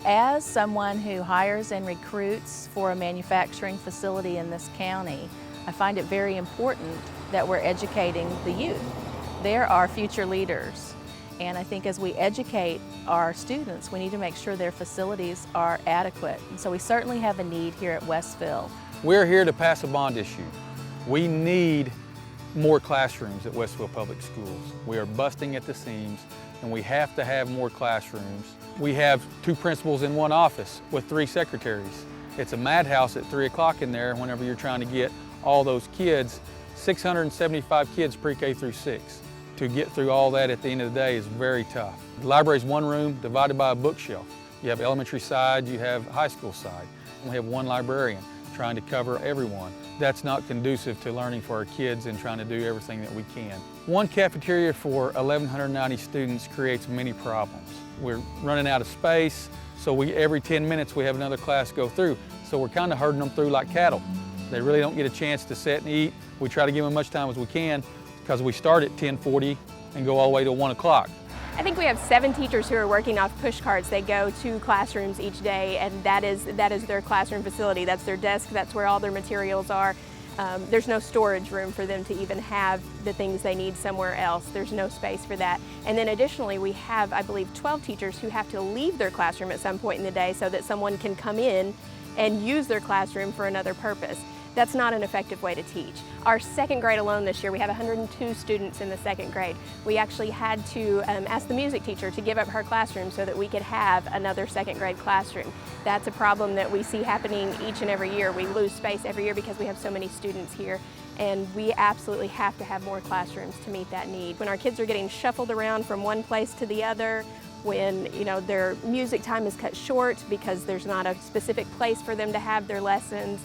As someone who hires and recruits for a manufacturing facility in this county, I find it very important that we're educating the youth. They're our future leaders. And I think as we educate our students, we need to make sure their facilities are adequate. And so we certainly have a need here at Westville. We're here to pass a bond issue. We need more classrooms at Westville Public Schools. We are busting at the seams, and we have to have more classrooms. We have 2 principals in 1 office with 3 secretaries. It's a madhouse at 3 o'clock in there whenever you're trying to get all those kids, 675 kids pre-K through 6. To get through all that at the end of the day is very tough. The library is 1 room divided by a bookshelf. You have elementary side, you have high school side. We have 1 librarian trying to cover everyone. That's not conducive to learning for our kids and trying to do everything that we can. 1 cafeteria for 1,190 students creates many problems. We're running out of space, so every 10 minutes we have another class go through. So we're kind of herding them through like cattle. They really don't get a chance to sit and eat. We try to give them as much time as we can because we start at 10:40 and go all the way to 1 o'clock. I think we have 7 teachers who are working off push carts. They go to classrooms each day, and that is their classroom facility. That's their desk, that's where all their materials are. There's no storage room for them to even have the things they need somewhere else. There's no space for that. And then additionally, we have, I believe, 12 teachers who have to leave their classroom at some point in the day so that someone can come in and use their classroom for another purpose. That's not an effective way to teach. Our 2nd grade alone this year, we have 102 students in the 2nd grade. We actually had to ask the music teacher to give up her classroom so that we could have another 2nd grade classroom. That's a problem that we see happening each and every year. We lose space every year because we have so many students here, and we absolutely have to have more classrooms to meet that need. When our kids are getting shuffled around from one place to the other, when their music time is cut short because there's not a specific place for them to have their lessons,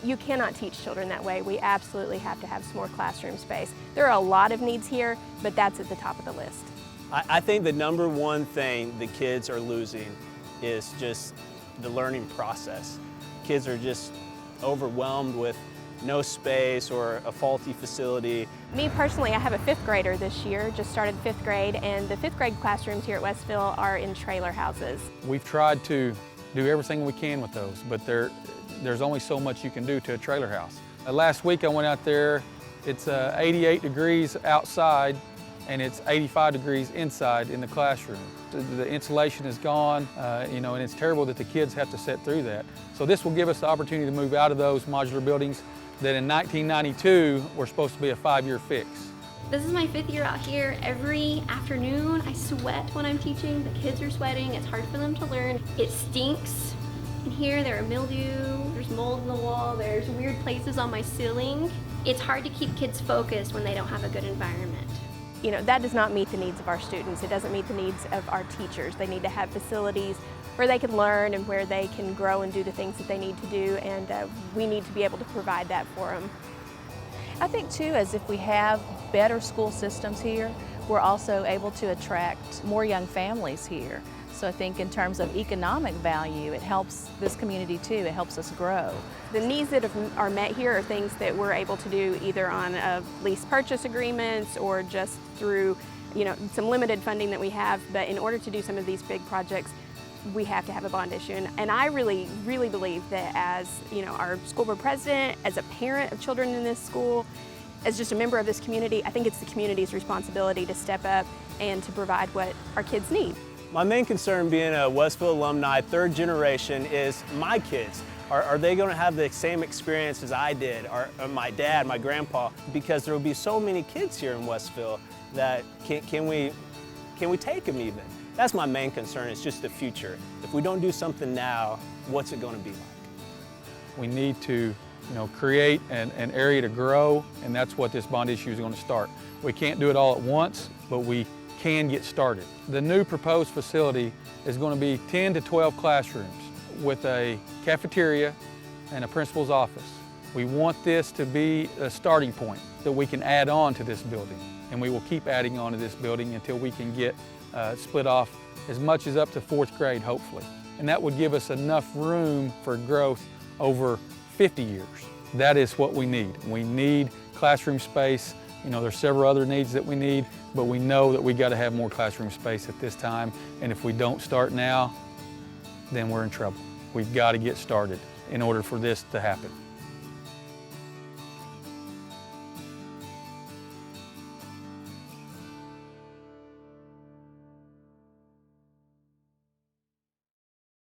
you cannot teach children that way. We absolutely have to have some more classroom space. There are a lot of needs here, but that's at the top of the list. I think the #1 thing the kids are losing is just the learning process. Kids are just overwhelmed with no space or a faulty facility. Me personally, I have a 5th grader this year, just started 5th grade, and the 5th grade classrooms here at Westville are in trailer houses. We've tried to do everything we can with those, but there's only so much you can do to a trailer house. Last week I went out there, it's 88 degrees outside and it's 85 degrees inside in the classroom. The insulation is gone, and it's terrible that the kids have to sit through that. So this will give us the opportunity to move out of those modular buildings that in 1992 were supposed to be a 5-year fix. This is my 5th year out here. Every afternoon I sweat when I'm teaching. The kids are sweating. It's hard for them to learn. It stinks. In here there are mildew, there's mold in the wall, there's weird places on my ceiling. It's hard to keep kids focused when they don't have a good environment. That does not meet the needs of our students. It doesn't meet the needs of our teachers. They need to have facilities where they can learn and where they can grow and do the things that they need to do, and we need to be able to provide that for them. I think too, as if we have better school systems here, we're also able to attract more young families here. So I think in terms of economic value, it helps this community too. It helps us grow. The needs that are met here are things that we're able to do either on lease purchase agreements or just through some limited funding that we have. But in order to do some of these big projects, we have to have a bond issue. And I really, really believe that as our school board president, as a parent of children in this school, as just a member of this community, I think it's the community's responsibility to step up and to provide what our kids need. My main concern being a Westville alumni, 3rd generation, is my kids. Are they going to have the same experience as I did, or my dad, my grandpa? Because there will be so many kids here in Westville that can we take them even? That's my main concern, it's just the future. If we don't do something now, what's it going to be like? We need to create an area to grow, and that's what this bond issue is going to start. We can't do it all at once, but we can get started. The new proposed facility is going to be 10 to 12 classrooms with a cafeteria and a principal's office. We want this to be a starting point that we can add on to this building, and we will keep adding on to this building until we can get split off as much as up to 4th grade, hopefully. And that would give us enough room for growth over 50 years. That is what we need. We need classroom space. There's several other needs that we need, but we know that we got to have more classroom space at this time. And if we don't start now, then we're in trouble. We've got to get started in order for this to happen.